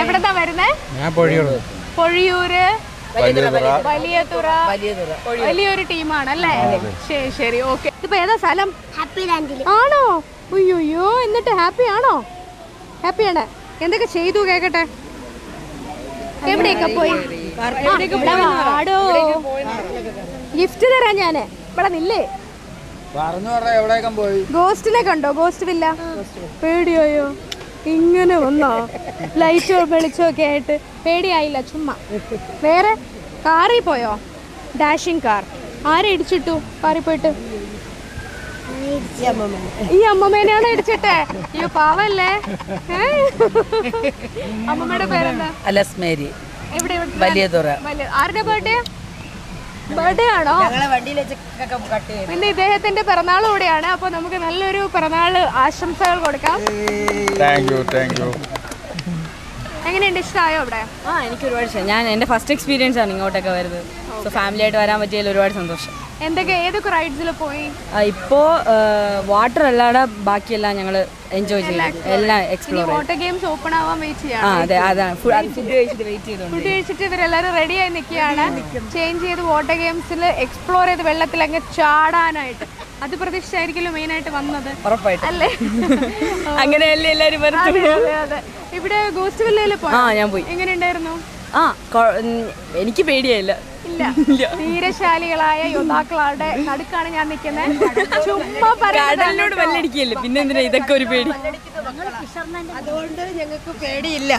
Speaker 6: എവിടെന്നാ വരുന്നേ? പൊഴിയൂര്, വലിയൊരു ടീമാണ് അല്ലേ? ശരി ഓക്കെ. ഇപ്പൊ ഏതാ സ്ഥലം? ആണോ? അയ്യോ, എന്നിട്ട് ഹാപ്പി ആണോ? ഹാപ്പിയാണ്. എന്തൊക്കെ ചെയ്തു കേക്കട്ടെ. എവിടെയൊക്കെ പോയി? ഗിഫ്റ്റ് തരാം ഞാന്. ഇവിടെ നില്ലേ? ഗോസ്റ്റിനെ കണ്ടോ? Ghost villa. പേടിയോയോ? ഇങ്ങനെ വന്നോ? ലൈറ്റോ വെളിച്ചമൊക്കെ ആയിട്ട് പേടിയായില്ല, ചുമ്മാ. വേറെ കാറിൽ പോയോ? Dashing car. ആരെ ഇടിച്ചിട്ടു കാറിൽ പോയിട്ട്? ഈ അമ്മമ്മേനെയാണ് ഇടിച്ചിട്ടേ? അയ്യോ പാവല്ലേ. അമ്മമ്മയുടെ പേരെന്താ? എവിടെ
Speaker 13: വലിയ തുറ.
Speaker 6: ആരുടെ ബർത്ത്ഡേ ആണോ? പിന്നെ ഇദ്ദേഹത്തിന്റെ പിറന്നാൾ കൂടെയാണ്. അപ്പൊ നമുക്ക് നല്ലൊരു പിറന്നാൾ ആശംസകൾ കൊടുക്കാം. എങ്ങനെയുണ്ട്, ഇഷ്ടമായോ ഇവിടെ?
Speaker 14: എനിക്ക് ഒരുപാട് ഇഷ്ടം. ഞാൻ എൻ്റെ ഫസ്റ്റ് എക്സ്പീരിയൻസ് ആണ് ഇങ്ങോട്ടൊക്കെ വരുന്നത്. സോ ഫാമിലി ആയിട്ട് വരാൻ പറ്റിയതിൽ ഒരുപാട് സന്തോഷം.
Speaker 6: ഏതൊക്കെ റൈഡ്സിൽ പോയി?
Speaker 14: ഇപ്പോൾ വാട്ടർ അല്ലാതെ ബാക്കിയെല്ലാം ഞങ്ങൾ എൻജോയ് ചെയ്തു, എല്ലാം എക്സ്പ്ലോർ ചെയ്തു.
Speaker 6: വാട്ടർ ഗെയിംസ് ഓപ്പൺ ആവാൻ വെയിറ്റ് ചെയ്യാം.
Speaker 14: അതെ, അതാണ് ഫുഡ് കഴിച്ചിട്ട് വെയിറ്റ് ചെയ്തോണ്ട്.
Speaker 6: ഫുഡ് കഴിച്ചിട്ട് ഇവരെല്ലാവരും റെഡിയായി നിൽക്കുകയാണ്. ചേഞ്ച് ചെയ്ത് വാട്ടർ ഗെയിംസിൽ എക്സ്പ്ലോർ ചെയ്ത് വെള്ളത്തിൽ അങ്ങ് ചാടാനായിട്ട്. അത് പ്രതീക്ഷിച്ചായിരിക്കും മെയിനായിട്ട് വന്നത്.
Speaker 14: ഉറപ്പായിട്ടും
Speaker 6: അല്ലേ?
Speaker 14: അങ്ങനെയല്ലേ എല്ലാവരും വരുന്നത്.
Speaker 6: അതെ. ഇവിടെ ഗോസ്റ്റ് വില്ലയിൽ പോയി.
Speaker 14: ഞാൻ പോയി.
Speaker 6: എങ്ങനെയുണ്ടായിരുന്നു?
Speaker 14: എനിക്ക് പേടിയായില്ല.
Speaker 6: ഇല്ല, ധീരശാലികളായ യോദ്ധാക്കളുടെ നടുക്കാണ് ഞാൻ നിൽക്കുന്നത്. ചുമ്മാ
Speaker 14: കടലിനോട് വെള്ളടിക്കല്ലേ, പിന്നെ എന്തിനാ ഇതൊക്കെ ഒരു പേടി?
Speaker 13: അതുകൊണ്ട് ഞങ്ങൾക്ക് പേടിയില്ല.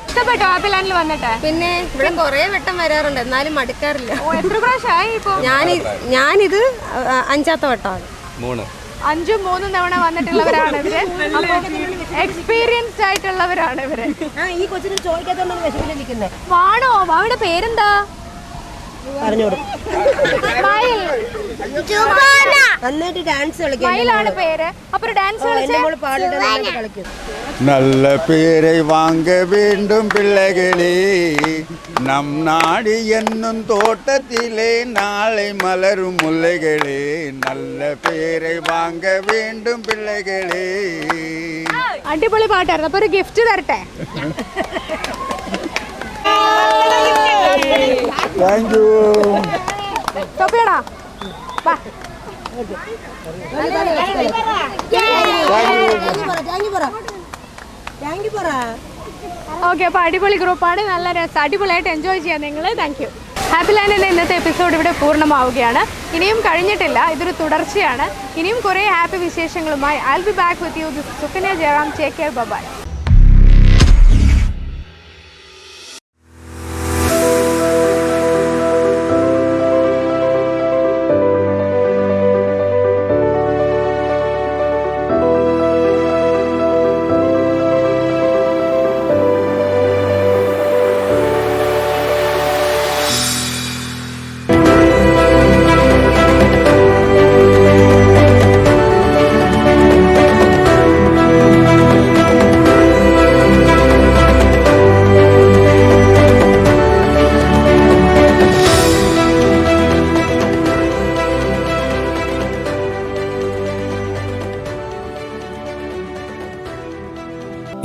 Speaker 6: ഇഷ്ടപ്പെട്ടോ ഹാപ്പി ലാൻഡിൽ വന്നിട്ട്?
Speaker 14: പിന്നെ ഇവിടെ കുറേ വട്ടം വരാറുണ്ട്, എന്നാലും മടുക്കാറില്ല.
Speaker 6: എത്ര പ്രാവശ്യമായി ഇപ്പൊ?
Speaker 14: ഞാനിത് 5ാമത്തെ വട്ടമാണ്.
Speaker 6: 5ഉം 3ഉം തവണ വന്നിട്ടുള്ളവരാണ് ഇവര്. എക്സ്പീരിയൻസ്ഡ് ആയിട്ടുള്ളവരാണ് ഇവര്.
Speaker 13: ഈ കൊച്ചിന് ചോദിക്കാത്തോണ്ടാണ് വിഷമിച്ചിരിക്കുന്നത്.
Speaker 6: വാണോ? വാവിടെ പേരെന്താ?
Speaker 13: പറഞ്ഞോടും.
Speaker 14: നന്നായിട്ട് ഡാൻസ്
Speaker 6: കളിക്കാണ് പേര്. അപ്പൊ ഡാൻസ്
Speaker 13: കളിക്കും.
Speaker 15: நல்ல பேரை வாங்க வேண்டும் பிள்ளைகளே, நம் நாடு என்னும் தோட்டத்திலே நாளை மலரும் முல்லைகளே, நல்ல பேரை வாங்க வேண்டும் பிள்ளைகளே.
Speaker 6: അടിപൊളി പാട്ടായിരുന്നു. അപ്പൊ ഒരു ഗിഫ്റ്റ് തരട്ടെ?
Speaker 15: Thank you.
Speaker 6: തൊപ്പിയടാ, വാ. ഓക്കെ, അപ്പൊ അടിപൊളി ഗ്രൂപ്പാണ്. നല്ല രസം, അടിപൊളിയായിട്ട് എൻജോയ് ചെയ്യാം നിങ്ങൾ. Thank you. ഹാപ്പി ലാൻഡിൻ്റെ ഇന്നത്തെ എപ്പിസോഡ് ഇവിടെ പൂർണ്ണമാവുകയാണ്. ഇനിയും കഴിഞ്ഞിട്ടില്ല, ഇതൊരു തുടർച്ചയാണ്. ഇനിയും കുറേ ഹാപ്പി വിശേഷങ്ങളുമായി I'll be back with you. This is Sukanya Jairam. Take care. Bye-bye.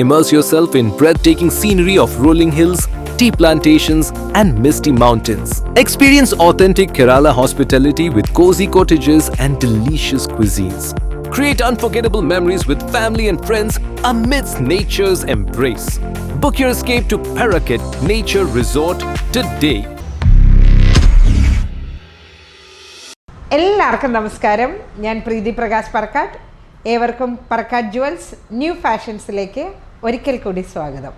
Speaker 16: Immerse yourself in breathtaking scenery of rolling hills, tea plantations, and misty mountains. Experience authentic Kerala hospitality with cozy cottages and delicious cuisines. Create unforgettable memories with family and friends amidst nature's embrace. Book your escape to Paraket Nature Resort today.
Speaker 17: എല്ലാവർക്കും നമസ്കാരം. ഞാൻ പ്രീതി പ്രകാശ് പറക്കാട്ട്. ഏവർക്കും Parakkat jewels new ഫാഷൻസിലേക്ക് ഒരിക്കൽ കൂടി സ്വാഗതം.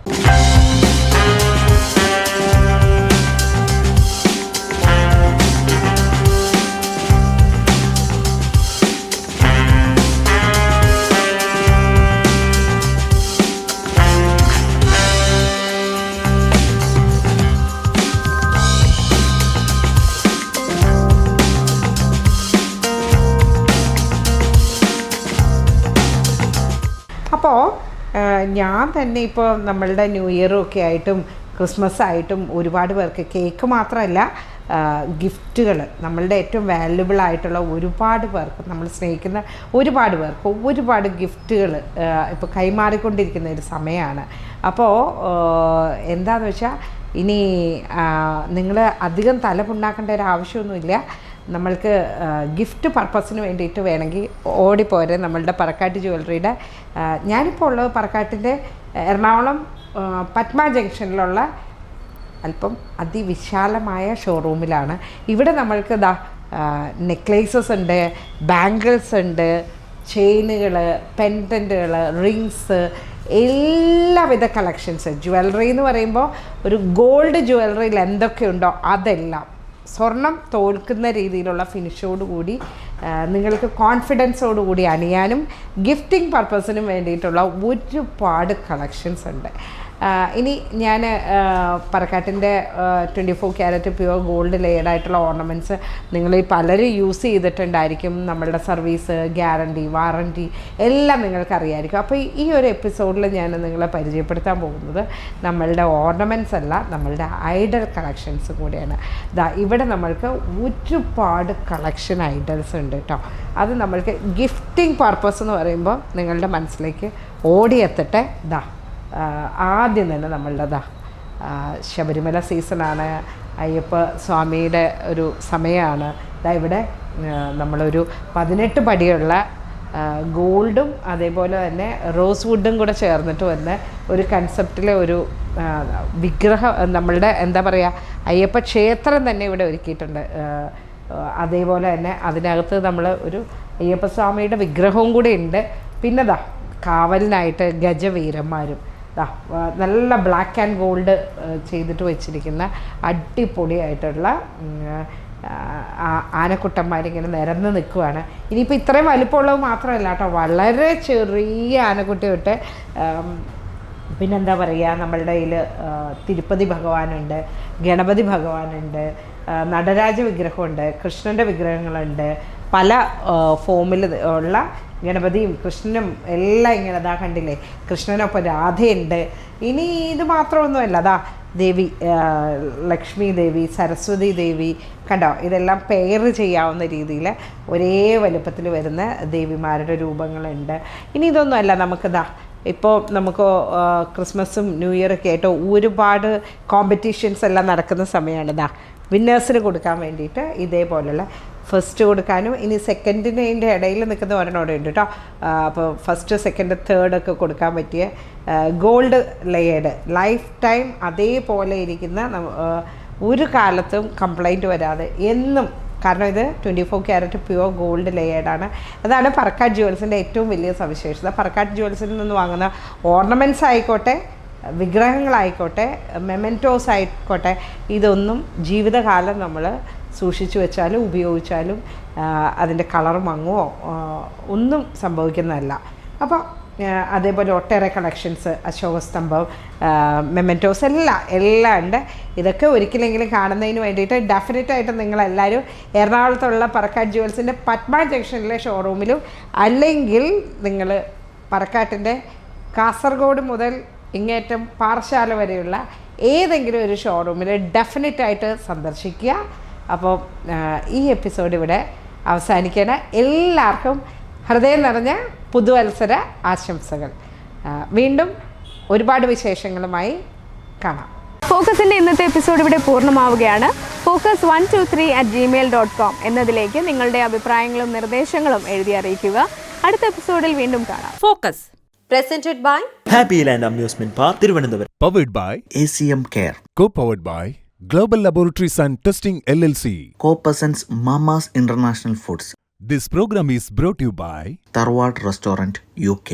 Speaker 17: അപ്പോൾ ഞാൻ തന്നെ ഇപ്പോൾ നമ്മളുടെ ന്യൂ ഇയറും ഒക്കെ ആയിട്ടും ക്രിസ്മസ് ആയിട്ടും ഒരുപാട് പേർക്ക് കേക്ക് മാത്രമല്ല ഗിഫ്റ്റുകൾ, നമ്മളുടെ ഏറ്റവും വാല്യുബിൾ ആയിട്ടുള്ള ഒരുപാട് പേർക്ക്, നമ്മൾ സ്നേഹിക്കുന്ന ഒരുപാട് പേർക്ക് ഒരുപാട് ഗിഫ്റ്റുകൾ ഇപ്പോൾ കൈമാറിക്കൊണ്ടിരിക്കുന്ന ഒരു സമയമാണ്. അപ്പോൾ എന്താണെന്ന് വെച്ചാൽ ഇനി നിങ്ങൾ അധികം തല പുണ്ണാക്കേണ്ട ഒരു ആവശ്യമൊന്നുമില്ല. നമ്മൾക്ക് ഗിഫ്റ്റ് പർപ്പസിന് വേണ്ടിയിട്ട് വേണമെങ്കിൽ ഓടിപ്പോരെ നമ്മളുടെ പറക്കാട്ട് ജ്വല്ലറിയുടെ. ഞാനിപ്പോൾ ഉള്ളത് പറക്കാട്ടിൻ്റെ എറണാകുളം പത്മ ജംഗ്ഷനിലുള്ള അല്പം അതിവിശാലമായ ഷോറൂമിലാണ്. ഇവിടെ നമ്മൾക്ക് നെക്ലേസസ് ഉണ്ട്, ബാംഗിൾസ് ഉണ്ട്, ചെയിനുകൾ, പെൻഡൻറ്റുകൾ, റിങ്സ്, എല്ലാവിധ കളക്ഷൻസ്. ജ്വല്ലറി എന്ന് പറയുമ്പോൾ ഒരു ഗോൾഡ് ജ്വല്ലറിയിൽ എന്തൊക്കെയുണ്ടോ അതെല്ലാം സ്വർണം തോൽക്കുന്ന രീതിയിലുള്ള ഫിനിഷോടുകൂടി നിങ്ങൾക്ക് കോൺഫിഡൻസോടുകൂടി അണിയാനും ഗിഫ്റ്റിംഗ് പർപ്പസിനും വേണ്ടിയിട്ടുള്ള ഒരുപാട് കളക്ഷൻസ് ഉണ്ട്. ഇനി ഞാൻ പറക്കാട്ടിൻ്റെ 24 ക്യാരറ്റ് പ്യുവർ ഗോൾഡ് ലെയർഡ് ആയിട്ടുള്ള ഓർണമെൻറ്റ്സ് നിങ്ങൾ പലരും യൂസ് ചെയ്തിട്ടുണ്ടായിരിക്കും. നമ്മളുടെ സർവീസ്, ഗ്യാരണ്ടി, വാറണ്ടി എല്ലാം നിങ്ങൾക്ക് അറിയാമായിരിക്കും. അപ്പോൾ ഈ ഒരു എപ്പിസോഡിൽ ഞാൻ നിങ്ങളെ പരിചയപ്പെടുത്താൻ പോകുന്നത് നമ്മളുടെ ഓർണമെൻറ്റ്സ് അല്ല, നമ്മളുടെ ഐഡൽ കളക്ഷൻസും കൂടിയാണ്. ഇവിടെ നമ്മൾക്ക് ഒരുപാട് കളക്ഷൻ ഐഡൽസ് ഉണ്ട് കേട്ടോ. അത് നമ്മൾക്ക് ഗിഫ്റ്റിംഗ് പർപ്പസ് എന്ന് പറയുമ്പോൾ നിങ്ങളുടെ മനസ്സിലേക്ക് ഓടിയെത്തട്ടെ. ആദ്യം തന്നെ നമ്മളുടെ ശബരിമല സീസണാണ്, അയ്യപ്പ സ്വാമിയുടെ ഒരു സമയമാണ്. ഇവിടെ നമ്മളൊരു 18 പടിയുള്ള ഗോൾഡും അതേപോലെ തന്നെ റോസ് വുഡും കൂടെ ചേർന്നിട്ട് വന്ന ഒരു കൺസെപ്റ്റിലെ ഒരു വിഗ്രഹം, നമ്മളുടെ എന്താ പറയുക, അയ്യപ്പ ക്ഷേത്രം തന്നെ ഇവിടെ ഒരുക്കിയിട്ടുണ്ട്. അതേപോലെ തന്നെ അതിനകത്ത് നമ്മൾ ഒരു അയ്യപ്പസ്വാമിയുടെ വിഗ്രഹവും കൂടി ഉണ്ട്. പിന്നെ കാവലിനായിട്ട് ഗജവീരന്മാരും നല്ല ബ്ലാക്ക് ആൻഡ് ഗോൾഡ് ചെയ്തിട്ട് വെച്ചിരിക്കുന്ന അടിപൊളിയായിട്ടുള്ള ആനക്കുട്ടന്മാരിങ്ങനെ നിരന്ന് നിൽക്കുവാണ്. ഇനിയിപ്പോൾ ഇത്രയും വലിപ്പമുള്ളത് മാത്രമല്ല കേട്ടോ, വളരെ ചെറിയ ആനക്കുട്ടി തൊട്ട് പിന്നെന്താ പറയുക, നമ്മളുടെ കയ്യിൽ തിരുപ്പതി ഭഗവാനുണ്ട്, ഗണപതി ഭഗവാനുണ്ട്, നടരാജ വിഗ്രഹമുണ്ട്, കൃഷ്ണൻ്റെ വിഗ്രഹങ്ങളുണ്ട്, പല ഫോമിൽ ഉള്ള ഗണപതിയും കൃഷ്ണനും എല്ലാം ഇങ്ങനെ കണ്ടില്ലേ, കൃഷ്ണനൊപ്പം രാധയുണ്ട്. ഇനി ഇത് മാത്രമൊന്നുമല്ല, ദേവി ലക്ഷ്മി ദേവി, സരസ്വതി ദേവി കണ്ടോ, ഇതെല്ലാം പെയർ ചെയ്യാവുന്ന രീതിയിൽ ഒരേ വലുപ്പത്തിൽ വരുന്ന ദേവിമാരുടെ രൂപങ്ങളുണ്ട്. ഇനി ഇതൊന്നുമല്ല, ഇപ്പോൾ നമുക്ക് ക്രിസ്മസും ന്യൂ ഇയറൊക്കെ ആയിട്ട് ഒരുപാട് കോമ്പറ്റീഷൻസ് എല്ലാം നടക്കുന്ന സമയമാണ്. വിന്നേഴ്സിന് കൊടുക്കാൻ വേണ്ടിയിട്ട് ഇതേപോലെയുള്ള ഫസ്റ്റ് കൊടുക്കാനും ഇനി സെക്കൻഡിന് അതിൻ്റെ ഇടയിൽ നിൽക്കുന്ന ഒരെണ്ണോടെ ഉണ്ട് കേട്ടോ. അപ്പോൾ ഫസ്റ്റ്, സെക്കൻഡ്, തേർഡൊക്കെ കൊടുക്കാൻ പറ്റിയ ഗോൾഡ് ലെയേർഡ് ലൈഫ് ടൈം അതേപോലെ ഇരിക്കുന്ന ഒരു കാലത്തും കംപ്ലൈൻറ്റ് വരാതെ എന്നും, കാരണം ഇത് 24 ക്യാരറ്റ് പ്യുവർ ഗോൾഡ് ലെയേർഡാണ്. അതാണ് പറക്കാട്ട് ജുവൽസിൻ്റെ ഏറ്റവും വലിയ സവിശേഷത. പറക്കാട്ട് ജുവൽസിൽ നിന്ന് വാങ്ങുന്ന ഓർണമെൻറ്റ്സ് ആയിക്കോട്ടെ, വിഗ്രഹങ്ങളായിക്കോട്ടെ, മെമെൻറ്റോസ് ആയിക്കോട്ടെ, ഇതൊന്നും ജീവിതകാലം നമ്മൾ സൂക്ഷിച്ചു വെച്ചാലും ഉപയോഗിച്ചാലും അതിൻ്റെ കളർ മങ്ങുമോ ഒന്നും സംഭവിക്കുന്നതല്ല. അപ്പോൾ അതേപോലെ ഒട്ടേറെ കളക്ഷൻസ്, അശോകസ്തംഭം, മെമെൻറ്റോസ് എല്ലാം ഉണ്ട്. ഇതൊക്കെ ഒരിക്കലെങ്കിലും കാണുന്നതിന് വേണ്ടിയിട്ട് ഡെഫിനറ്റായിട്ട് നിങ്ങളെല്ലാവരും എറണാകുളത്തുള്ള പറക്കാട്ട് ജുവൽസിൻ്റെ പത്മ ജംഗ്ഷനിലെ ഷോറൂമിലും അല്ലെങ്കിൽ നിങ്ങൾ പറക്കാട്ടിൻ്റെ കാസർഗോഡ് മുതൽ ഇങ്ങേറ്റം പാറശാല വരെയുള്ള ഏതെങ്കിലും ഒരു ഷോറൂമിൽ ഡെഫിനറ്റായിട്ട് സന്ദർശിക്കുക. അപ്പോൾ ഈ എപ്പിസോഡ് ഇവിടെ അവസാനിക്കണം. എല്ലാവർക്കും ഹൃദയം നിറഞ്ഞ പുതുവത്സര ആശംസകൾ. വീണ്ടും ഒരുപാട് വിശേഷങ്ങളുമായി കാണാം.
Speaker 6: ഫോക്കസിൻ്റെ ഇന്നത്തെ എപ്പിസോഡ് ഇവിടെ പൂർണ്ണമാവുകയാണ്. focus123@gmail.com എന്നതിലേക്ക് നിങ്ങളുടെ അഭിപ്രായങ്ങളും നിർദ്ദേശങ്ങളും എഴുതി അറിയിക്കുക. അടുത്ത എപ്പിസോഡിൽ വീണ്ടും കാണാം.
Speaker 18: Focus presented by
Speaker 3: Happy Land Amusement Park, Tiruvandhuram.
Speaker 4: Powered by
Speaker 5: ACM Care.
Speaker 4: Co-powered by Global Laboratories and Testing LLC.
Speaker 5: Co-presents Mama's International Foods.
Speaker 4: This program is brought to you by
Speaker 5: Tharwad Restaurant, UK.